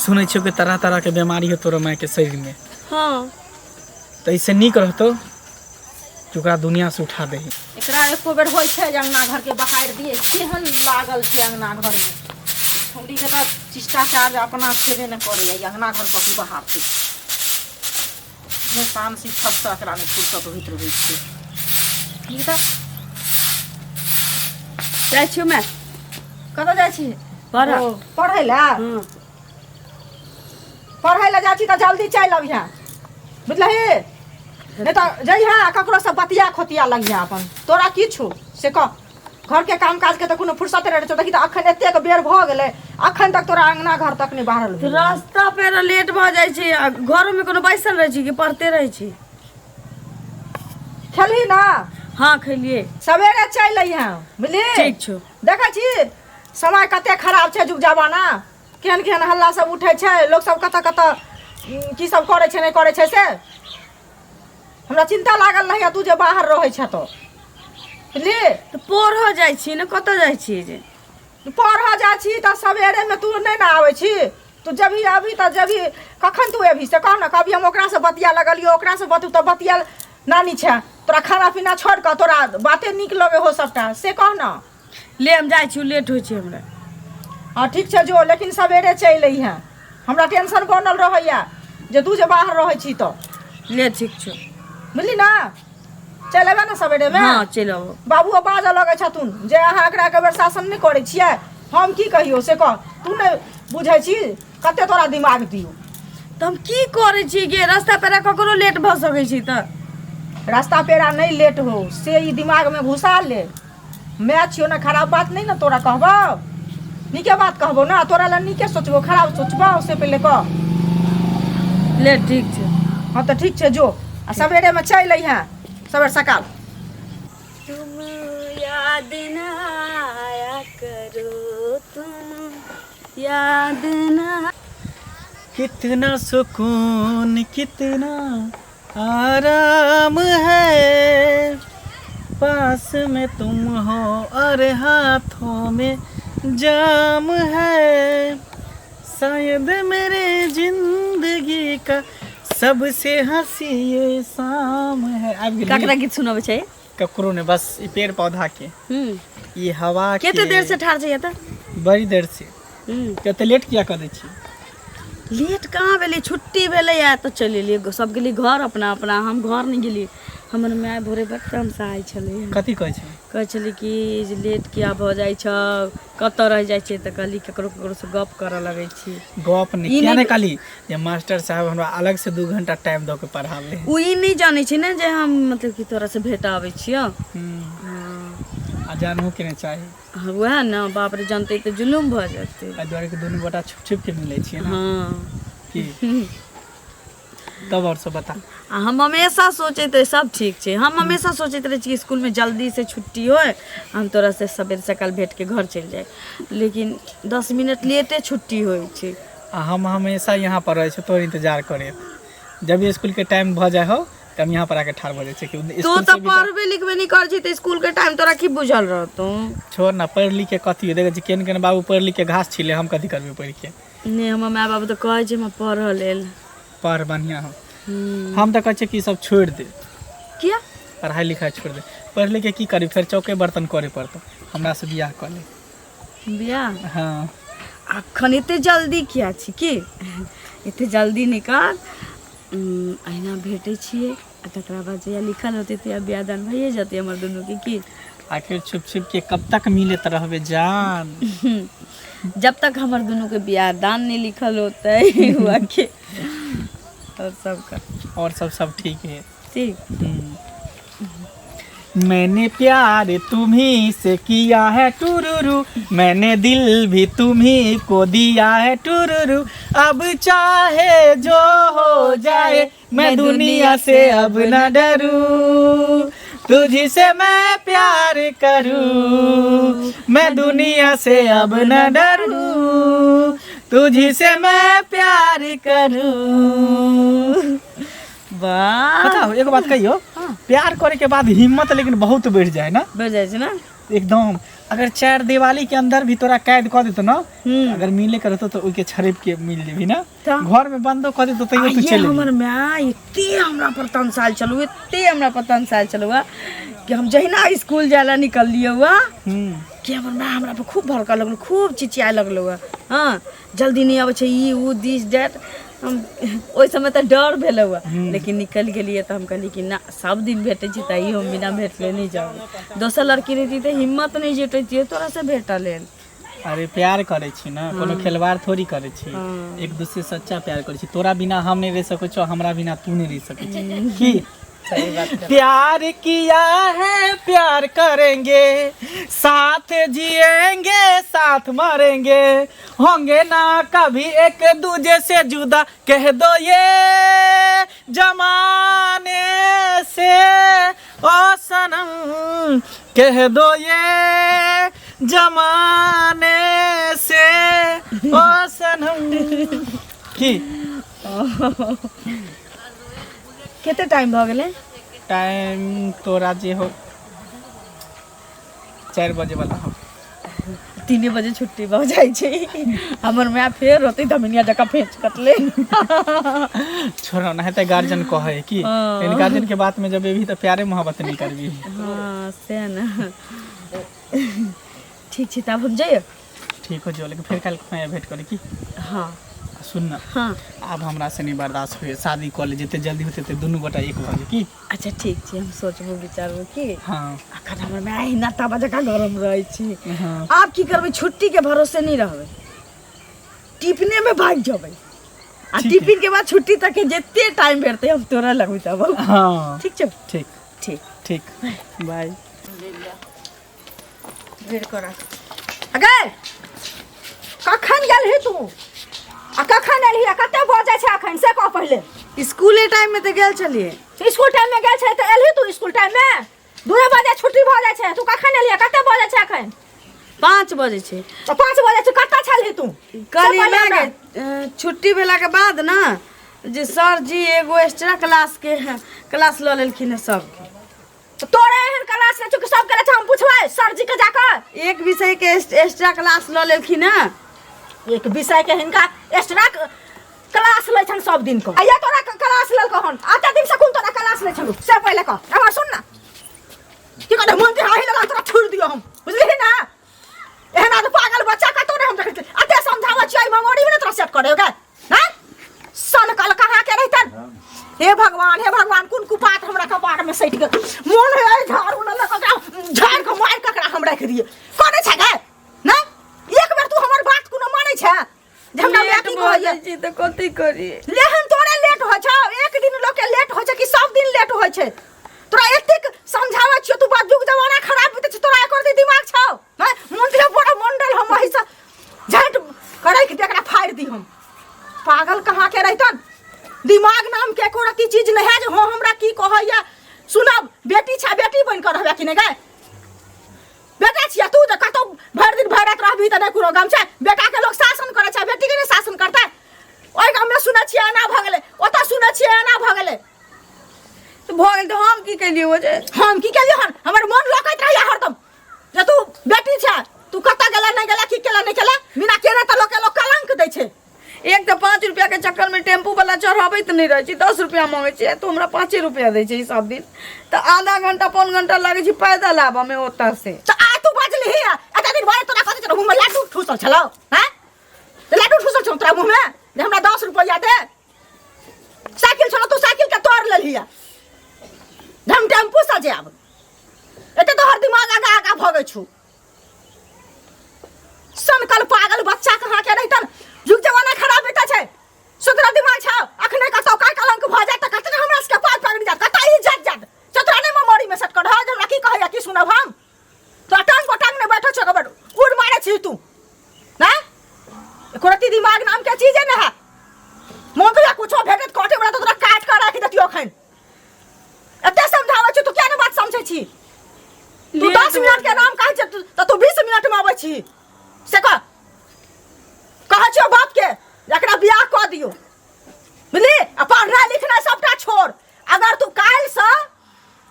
सुनै छियो कि तरह तरह के बीमारी हो तोरा माय के शरीर में। हाँ तो ऐसे नीक रहतो कि ओकरा दुनिया से उठा दही। एकरा एको बेर होइ छै जे अंगना घर के बहार दिए केहन लागल छै अंगना घर में। छौड़ी के तऽ शिष्टाचार अपना छेबे न करे अंगना घर कथी बहार छै। शान शिक्षक से एकरा में फुर्सत होइत रहै छै। ठीक त जाइ छियो मैं कतऽ जाइ छी? पढ़ै लए? हाँ पढ़ै लए जाइ छी तऽ जल्दी चलि अबिहे बुझलही। नहीं तो जइहा ककरो से बतिया खोतिया लगिहा अपन। तोरा की छौ से कह। घर के काम काज के तो कोनो फुर्सत रहे छौ। देखी तो अखन एतेक बेर भ गेलै अखन तक तोरा अंगना घर तक नहीं बाहर भेल। रास्ता पे लेट भ जाइ छै घर में कोनो बैसल रहै छी कि पढ़ते रहै छी। खेलही ना? हाँ खेलिए। सवेरे चलि अइहे बुझली। ठीक छौ। देखै छी समय कते खराब छै जुग जमाना। केहन केहन हल्ला सब उठै छै लोग सब कतऽ कतऽ की सब करै छै नहीं करै छै से हमरा चिंता लागल नहीं। तू जे बाहर रहै छ तो बुझली। तो पढ़ जाइ छी न कतऽ जाइ छी जे पढ़ जाइ छी तऽ सवेरे में तू नहीं ना आबै छी। तू जभी अभी तऽ जभी कखन तू अभी से कह न। कभी हम ओकरा से बतिया लगलियो ओकरा से बतू तऽ बतिया नानी छै। तोरा खाना पीना छोड़ कऽ तोरा बाते नीक लगे हो सबटा से कह न। ले हम जाइ छी लेट होइ छै हमरा। हाँ ठीक छै जो लेकिन सवेरे चलि अइहे। हमरा टेंशन बनल रहैया जे तू जे बाहर रहै छी तो। ले ठीक छौ बुझली ना। चल एबे ना सवेरे में। हाँ चल आबो। बाबुओ बाजऽ लगे छथुन जे अहाँ एकरा के बेर शासन नहीं करै छियै। हम की कहियो से कह। तू नहीं बुझै छी कते तोरा दिमाग दियो। तो हम की करे छी गे रास्ता पेरा ककरो लेट भ सकै छी त। रास्ता पेरा नहीं लेट हो से ई दिमाग में घुसा ले। मैं छियो ना खराब बात नहीं ना तोरा कहबो। नीके बात कहबो ना तोरा ला नीके सोचबो खराब सोचबो से पहले कह। ले ठीक छै। हाँ तो ठीक छै जो आ सवेरे में चल अइहे सवेर सकाल। तुम याद न आया करो तुम याद न। कितना सुकून कितना आराम है पास में तुम हो और हाथों में जाम है। शायद मेरे जिंदगी का सबसे हंसी ये शाम है। ककरा गीत सुनाबे छै? ककरो ने बस ई पेड़ पौधा के ये हवा के। केते देर से ठाड़ छै त? बड़ी देर से। कते लेट किया कर दै छी? लेट कहाँ भेलै छुट्टी भेलै या तो चलि एलियै सब गेली घर अपना अपना। हम घर नहीं गेली। हमर माय भोरे बर्तन से आइ छलै। कथी कहै छै? कहै छलै कि जे लेट किया भ जाइ छ कतऽ रह जाइ छै त कहली ककरो ककरो से गप करऽ लगै छी। गप नहीं किया नहीं कहली जे मास्टर साहब हमरा अलग से 2 घंटा टाइम द के पढ़ावे। उ ई नहीं जानै छै ना जे हम मतलब कि तोरा से भेट आबै छियो। आ जानू के नहीं चाही। हाँ वह ना बाप रे जानते तो जुलुम भ जेतै। आ द्वारे के दोनों गोटा छुप छुप के मिलै छियै ना। हाँ की तब और सब बता। हम हमेशा सोचैत रहे सब ठीक छै। हम हमेशा सोचैत रहे कि स्कूल में जल्दी से छुट्टी होए हम तोरा से सवेरे सकाल भेट के घर चल जाए लेकिन 10 मिनट लेटे छुट्टी होइ छै। हम हमेशा यहाँ पर रहे तोर इंतजार करे। जब स्कूल के टाइम भ जाए हो तब यहाँ पर आके ठाड़ हो जाए छै। तू तो पढ़बे लिखबे नहीं कर छी त स्कूल के टाइम तोरा की बुझल रहतो। छोड़ ना पढ़ लिख के कथी देखे छी केन केन बाबू पढ़ लिख के घास छिले हम कथी करबे पढ़ के। नहीं हम माय बाबू तो कहे छै हम पढ़ लेल। पढ़ बढ़िया हम तो कहे कि सब छोड़ दे। किया? पढ़ाई लिखाई छोड़ दे। पढ़ लिख के की करी फिर चौके बर्तन करे पड़तो। हमरा से बियाह कर ले। बियाह? हाँ अखन एते जल्दी किया छी की? एते जल्दी निकाल अहिना भेटै छियै आ तकरा बाद जहिया लिखल होते तहिया बियाह दान भइए जेतै हमर दुनू के की। आखिर छुप छुप के कब तक मिलत रहबे जान। जब तक हमर दुनू के बियाह दान नहीं लिखल होते हुआ के और सब ठीक है। ठीक। मैंने प्यार तुम्ही से किया है टुरुरु मैंने दिल भी तुम्ही को दिया है टुरुरु अब चाहे जो हो जाए मैं दुनिया से अब न डरूं तुझी से मैं प्यार करूं मैं दुनिया से अब न डरूं तुझी से मैं प्यार करूं। वाह बताओ एक बात कहियो। हाँ। प्यार करे के बाद हिम्मत लेकिन बहुत बढ़ जाए ना। बढ़ जाए ना एकदम अगर 4 दिवाली के अंदर भी तोरा कैद कर देतो ना, अगर मिले करतो तो ओके छरेब के मिल जेबी ना, घर में बंदो कर देतो तइयो तू चले। हमर माँ इतने हमरा पर तंसाल चलू, इतने हमरा पर तंसाल चलुआ कि हम जहिना स्कूल जाला निकल लियो हुआ कि हमर माँ हमरा पर खूब भड़का लगलो, खूब चिचियाए लगलो हुआ। हाँ, जल्दी नहीं आवे छै, ई उ दिस डेट। हम ओइ समय तो डर भेल हुआ, लेकिन निकल गेलिए तो हम कहली कि ना, सब दिन भेटे छी त हम बिना भेटले नहीं जाऊ। दोसर लड़की रहती तो हिम्मत नहीं जुटैतिए तोरा से भेटा लेल। अरे प्यार करे छी ना, कोनो खिलवाड़ थोड़ी करे छी, एक दूसरे सच्चा प्यार करे छी। तोरा बिना हम नहीं रह सकै छो, हमरा बिना तू नहीं रह सकै छी। की सही बात है। प्यार किया है, प्यार करेंगे, साथ जिएंगे, साथ मरेंगे, होंगे ना कभी एक दूजे से जुदा, कह दो ये जमाने से ओ सनम, कह दो ये जमाने से ओ सनम। की केते टाइम भ गेले? टाइम तोरा जे हो 4 बजे वाला हो। 3 बजे छुट्टी भ जाइ छै। हमर माँ फेर होते धमिनिया जका फेंच कटले। छोड़ो ना, है त गार्जियन कहे कि इन गार्जियन के बात में जब भी तो प्यारे मोहब्बत नहीं करबी। हाँ से ना। ठीक छै, तब हम जाइए। ठीक हो जो, लेकिन फिर कल भेंट करे की। हाँ सुन ना, हाँ अब हमरा से नहीं बर्दाश्त हुए, शादी कर ले, जिते जल्दी होते ते दुनू गोटा एक बजे की। अच्छा ठीक छै, हम सोचबो विचारबो की। हाँ अखन हमर माँ एहिना ताबा जका गरम रहै छी। हाँ आप की करबै, छुट्टी के भरोसे नहीं रहबै, टिफिने में भाग जेबै। आ ठीक है। टिफिन के बाद छुट्टी तक के जते टाइम भेटतै हम तोरा लगबै तब। हाँ ठीक छै, ठीक ठीक। ठीक, बाय। बेर करा। अगे कखन गेल ही तू? आ कखन एलही? आ कते बजे छै अखन से कह पहिले। स्कूले टाइम में तो गेल छलिए। स्कूल टाइम में गेल छै त एलही तू स्कूल टाइम में? 2 बजे छुट्टी भ जाइ छै, तू कखन एलही? कते बजे छै अखन? 5 बजे छै। त 5 बजे छै, कतऽ छलही तू? कल से पहिले छुट्टी भेला के बाद ना जे सर जी एगो एक्स्ट्रा क्लास के क्लास ल लेलखिन सबके। तो तोरे एहन क्लास ले चुके सब करे छै, हम पूछबै सर जी के जाकर। एक विषय के एक्स्ट्रा क्लास ल लेलखिन ना। एक विषय के हिनका एक्स्ट्रा क्लास ले छन सब दिन को। आया तोरा क्लास लेल कहन आते दिन से कोन तोरा क्लास ले छन से पहिले कह। हमरा सुन ना, की करे मन के हाहि लगा तोरा छोड़ दियो हम, बुझली ना? एहना तो पागल बच्चा का तोरे हम देखै आते समझावा छै, मेमोरी में तोरा सेट करे ओके ना। सन कल कहां के रहतन? हे भगवान, हे भगवान, कुन कुपात हमरा कपार में सटि गेल। मोन है झाड़ू न लगा झाड़ के मार ककरा हम रख दिए। कोने छै गे ना? एक बेर तू हमर बात कोनो मानै छै? जे हमरा बेटी कहै छी त कथि करी? लेहन तोरे लेट होइ छै, एक दिन लोग के लेट होइ छै कि सब दिन लेट होइ छै? तोरा एतेक समझाबै छियो, तू बा जुग जमाना खराब बीते छै, तोरा एकर दिमाग छौ? हैं मुंडले बड़ा मंडल हम वही से झट करै के एकरा फाड़ दी हम। पागल कहाँ के रहतन? दिमाग नाम के एको रती चीज नहीं है जे हो हमरा की कहैया। सुनब बेटी छै, बेटी बन कर रहबे कि नहीं गे? बेटा छिया तू जे कतौ भर दिन भरत रहबी त नहीं कोनो गम छै। बेटा के लोग शासन करे छै, बेटी के नहीं शासन करतै? ओइ गाम में सुनै छियै एना भ गेलै, ओतऽ सुनै छियै एना भ गेलै। तो भ गेल त हम की केलियै? हो जे हम की केलियै हन? हमर मन लकैत रहैया हरदम जे तू बेटी छै, तू कतऽ गेला नहीं गेला, की केला नहीं केला, बिना केने त लोग कलंक दै छै। एक तो 5 रुपया के चक्कर में टेम्पू वाला चढ़ाबैत नहीं रहे छी, 10 रुपया मांगे छी, तो हमरा 5 रुपया दै छै सब दिन। तो आधा घंटा पौन घंटा लगे छी पैदल आबा में ओतऽ से। त आ तू बाजली ही एते दिन भर तोरा कथि मुंह में लाडू ठूसल छलौ? हैं लाडू ठूसल छौ तोरा मुंह में जे हमरा 10 रुपया दे? साइकिल छलौ, तू साइकिल के तोड़ लेलही। हम टेम्पू से जाब, एते तोहर दिमाग आगा आगा भगै छु। सनकल पागल बच्चा कहाँ के रहतन? जुग जमाना खराब बीते छै, सुधरा दिमाग छौ? अखने कतौ काय कलंक भ जात त कतने हमरा सबके पार पकड़ जात, कतै इज्जत जात। चतरा ने मेमोरी में सेट कर ह जे हमरा की कहैया की सुनब हम? तो टांग पटांग ने बैठो छ गबड़ उड़ मारे छी तू ना? एको रती दिमाग नाम के चीज है ना है। मोन तो कुछो भेटत कोठे बड़ा तो तोरा काट कर राखि देतियो अखन। एते समझाबै छी तू क्या ने बात समझै छी? तू 10 मिनट के नाम कहै छ त तू 20 मिनट में आबै छी से कह। कहै छियो बाप के एकरा बियाह क दियो, बुझली? आ पढ़नाइ लिखनाइ सबटा छोड़। अगर तू काल्हि से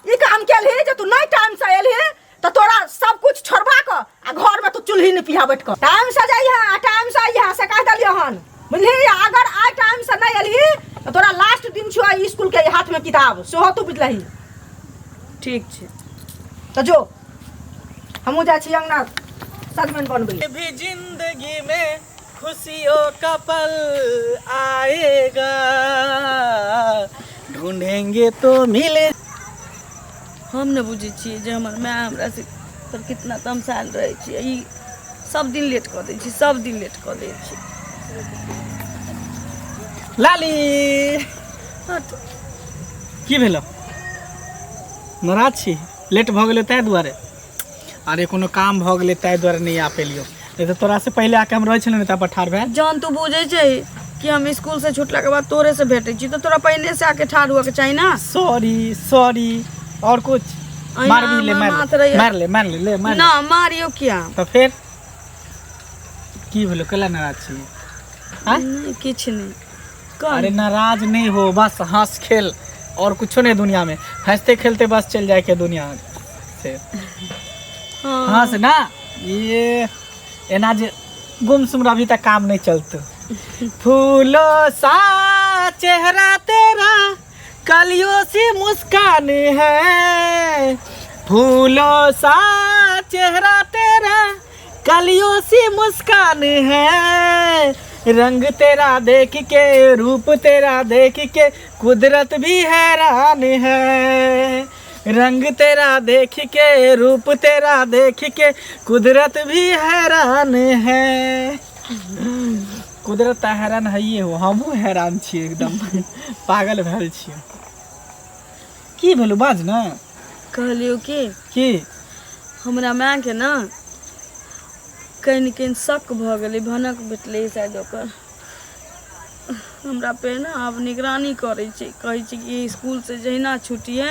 ई काम केलही जे तू नहीं टाइम से एलही तो तोरा सब कुछ छोड़बा क आ घर में तू चूल्ही नहीं पिहा बैठ कर टाइम से जाइए आ टाइम से आइए से कह दलियो हन बुझली अगर आ टाइम से नहीं अली तो तोरा लास्ट दिन छुआ स्कूल के हाथ में किताब सेहो तू बुझलही ठीक छै तो जो हमहू जा छी अंगना सजमन बनबै भी जिंदगी में खुशियों का पल आएगा ढूंढेंगे तो मिले। हम न बुझे छियै जे हमर माय हमरा से पर कितना तमसाल रहे छियै ई सब दिन लेट कऽ दै छी सब दिन लेट कऽ दै छी लाली हट की भेलो नाराज छी लेट भऽ गेलै ताहि दुआरे अरे कोनो काम भऽ गेलै ताहि दुआरे नहीं आ पेलियो नहीं तो तोरा से पहले आके हम रहै छलियै ने तब ठाढ़ भए जान तू बुझे छै कि हम स्कूल से छुटला के बाद तोरे से भेटै छी तो तोरा पहिने से आके ठाढ़ हुआ के चाही ना सॉरी सॉरी और कुछ मार भी ले मार ले ना मारियो क्या तो फिर की भेलो कला नाराज छी हां नहीं किछ नहीं अरे नाराज नहीं हो बस हंस खेल और कुछ नहीं दुनिया में हंसते खेलते बस चल जाए के दुनिया से हंस ना ये एना जे गुमसुम अभी तक काम नहीं चलते फूलों सा चेहरा तेरा कलियों सी मुस्कान है फूलों सा चेहरा तेरा कलियों सी मुस्कान है रंग तेरा देख के रूप तेरा देख के कुदरत भी हैरान है रंग तेरा देख के रूप तेरा देख के कुदरत भी हैरान है कुदरत त हैरान है ये हो हमहू हैरान छी एकदम पागल भेल छी की भेलु बाज ना कहलियो की हमरा माय के ना कहीं शक भ गेलै भनक भेटलै शायद ओकर हमरा पे ना अब निगरानी करै छै कहै छै कि स्कूल से जहिना छुटिए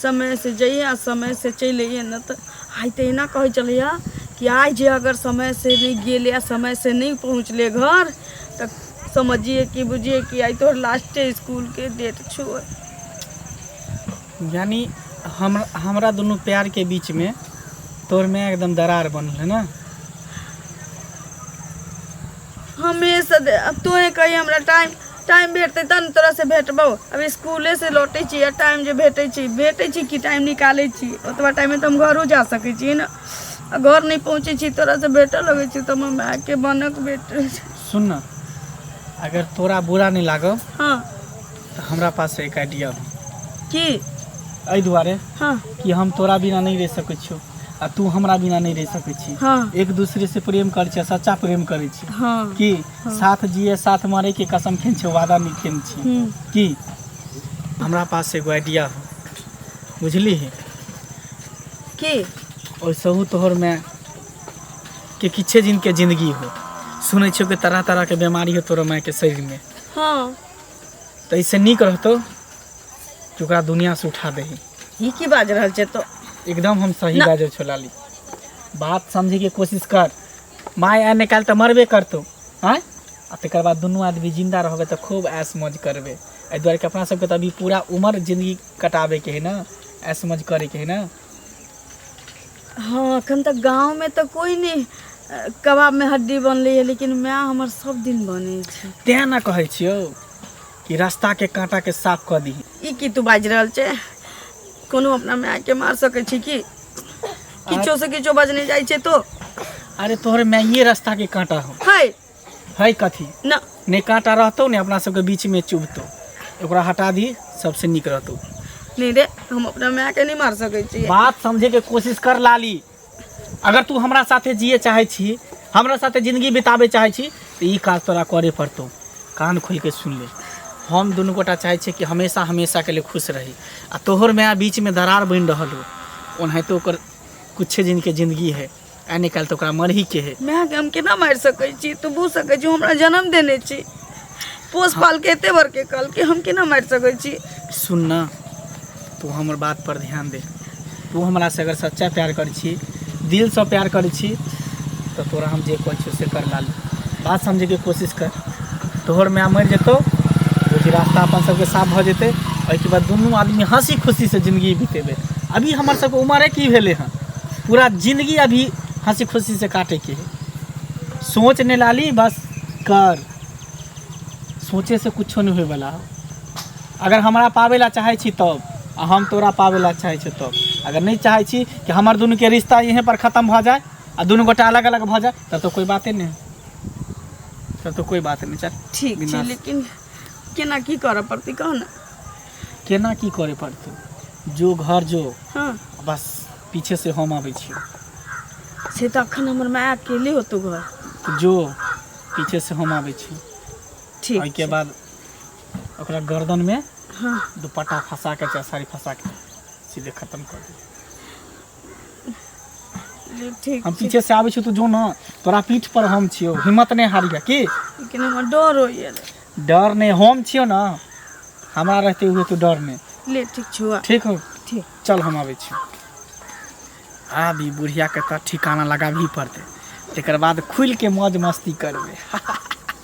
समय से जइए आ समय से चलि अइए न तो आइ तहिना कहै चलैया कि आज जे अगर समय से नहीं गेले या समय से नहीं पहुँचले घर तो समझिए कि बुझिए कि आई तोहर लास्ट स्कूल के डेट छो यानी हमरा दोनों प्यार के बीच में तोर में एकदम दरार बनल है ना हमेशा अब तो कही हमरा टाइम भेटते तब तोरा से भेटबो अब स्कूले से लौटे छी या टाइम जो भेटे छी कि टाइम निकाले छी ओतबा टाइम में तो हम घरों जा सके छी ना घर नहीं पहुँचे छी तोरा से भेटे लगे छी तो हम माय के बनक भेटे सुन ना अगर तोरा बुरा नहीं लागो हाँ तो हमरा पास एक आइडिया हो की एहि दुआरे हाँ कि हम तोरा बिना नहीं रह सकै छियो आ तू हमरा बिना नहीं रह सकै छी हाँ एक दूसरे से प्रेम करे छी सच्चा प्रेम करे छी हाँ कि साथ जिए साथ मरे के कसम खेन छी वादा नहीं खेन छी कि हमरा पास एगो आइडिया हो बुझली है की ओसहू तोहर में के किछे दिन के जिंदगी हो सुनै छियो कि तरह तरह के बीमारी हो तोर माय के शरीर में हाँ तो इससे नीक रहतो कि ओकरा दुनिया से उठा दही ई की बाज रहल छै तो एकदम हम सही बाजो छोला ली बात समझे के कोशिश कर माय आ निकाल तो मरबे करतो हाँ आ तकर बाद दुनू आदमी जिंदा रहबे तो खूब ऐश मौज करबे एहि दुआरे कि अपना सबके तो अभी पूरा उम्र जिंदगी कटाबे के है ना ऐश मौज करे के है ना हाँ अखन तक गाँव में तो कोई नहीं कबाब में हड्डी बनले है लेकिन मैं हमर सब दिन बने छै तें ना कहै छियो कि रास्ता के कांटा के साफ कर दी ई की तू बाज रहल छै कोनो अपना माय के मार सकै छी कि किछो से किछो बजने जाइ छै तो अरे तोहर मैं ये रास्ता के कांटा हो है कथी ना ने कांटा रहतो ने अपना सबके बीच में चुभतो ओकरा हटा दी सबसे निक रहतो नहीं रे हम अपना माय के नहीं मार सकै छी बात समझे के कोशिश कर लाली अगर तू हमरा साथे जिए चाहे छी हमरा साथे जिंदगी बिताबे चाहे छी तो ई काज तोरा करे पड़तो कान खोल के सुन ले हम दुनू गोटा चाहे छी कि हमेशा हमेशा के लिए खुश रही आ तोहर में बीच में दरार बन रहल हो ओनाहितो ओकर कुछ दिन के जिंदगी है आ निकाल तो ओकरा मरही के है माय के हम केना मार सकै छी तू बुझ सकै छी हमरा जन्म देने छी पोस पाल के एते भर के कल के हम केना मार सकै छी सुन ना तू हमर बात पर ध्यान दे तू हमरा से अगर सच्चा प्यार करै छी दिल से प्यार करै छी तो तोरा हम जे कहै छी से कर लाली बात समझे के कोशिश कर तोहर में मर जेतो रोजी रास्ता अपन सबके साफ भ जेते ओहिके बाद दुनू आदमी हंसी खुशी से जिंदगी बितेबे अभी हमर सबके उम्र की भेले हैं पूरा जिंदगी अभी हंसी खुशी से काटे के है। सोच ने लाली बस कर, सोचे से कुछ नहीं हुए वाला। अगर हमारा पावेला चाहे छी तब, आ हम तोरा पावेला चाहे छी तब। अगर नहीं चाहे छी कि हमार दोनों के रिश्ता यहीं पर ख़त्म हो जाए आ दोनों गोटा अलग अलग हो जाए, तब तो कोई बातें नहीं, तब तो कोई बात नहीं। चल ठीक छै, बिंदास। लेकिन केना की करऽ पड़तै कह ना। केना की करे पड़तौ, जो घर जो, हाँ बस पीछे से हम आबै छी। से तऽ अखन हमर माय अकेले होतौ घर। तो जो पीछे से हम आबै छी, ठीक ओहिके छै। बाद ओकरा गर्दन में हाँ दुपट्टा फंसा के चाहे साड़ी फंसा के सीधे खत्म कर दे। ले ठीक हम छै, पीछे से आबै छी तो जो ना, तोरा पीठ पर हम छियो, हिम्मत नहीं हारिया की। लेकिन हमर डर होइए रे। डर नहीं, हम छियो ना, हमारा रहते हुए तो डर नहीं। ले ठीक छौ आ। ठीक हो, ठीक। चल हम आबै छी। अभी बुढ़िया के तो ठिकाना लगाबही पड़ते, तकर बाद खुल के मौज मस्ती करबे।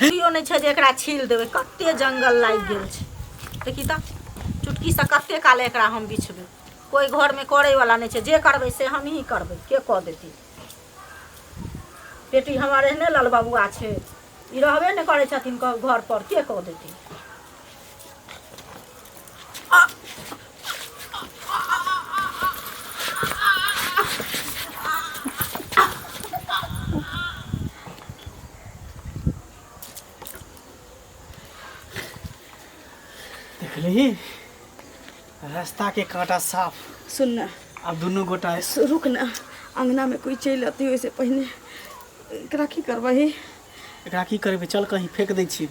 कियो नहीं छै जे एकरा छील देबै, कते जंगल लागि गेल छै। देखी तऽ चुटकी से कते काल एकरा हम बिछबै, कोई घर में करे वाला नहीं छै। जे करबै से हम ही करबै, के कह देती। बेटी हमारे ने लाल बाबुआ छै, ई रहबे नहीं करै छथिन घर पर, के कह देती। देख ली रास्ता के कांटा साफ। सुन ना, अब दोनों गोटा रुक ना, अंगना में कोई चलि अतै ओहिसे पहिने एकरा की करबही। एकरा की करबे, चल कहीं फेंक दै छी।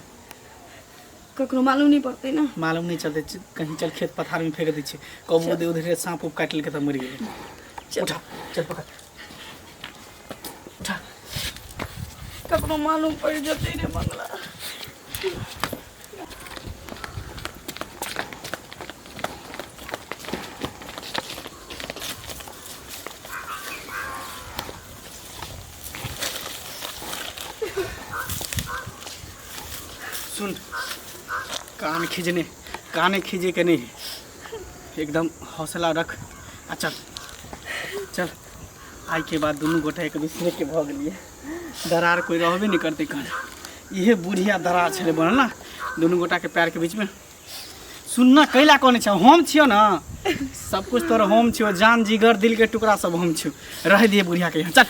ककरो मालूम नहीं पड़तै ना। मालूम नहीं चलते, कहीं चल खेत पथार में फेंक दै छी। कबो दे उधरे सांप उप काट लेके तो मर गेले। चल। उठा, चल पकड़, उठा। ककरो मालूम पड़ जतै रे मंगला। सुन, कान खींचने, काने खींचे के नहीं, एकदम हौसला रख। अच्छा चल, आई के बाद दोनों गोटा एक दूसरे के भग लिए, दरार कोई रहबे नहीं करते। कर ये बुढ़िया दरार छे बनल ना दोनों गोटा के पैर के बीच में। सुनना कैला कौन छे, हम छियो ना, सब कुछ तोर हम छियो, जान जिगर दिल के टुकड़ा सब हम छियो। रह दिए बुढ़िया के यहाँ, चल।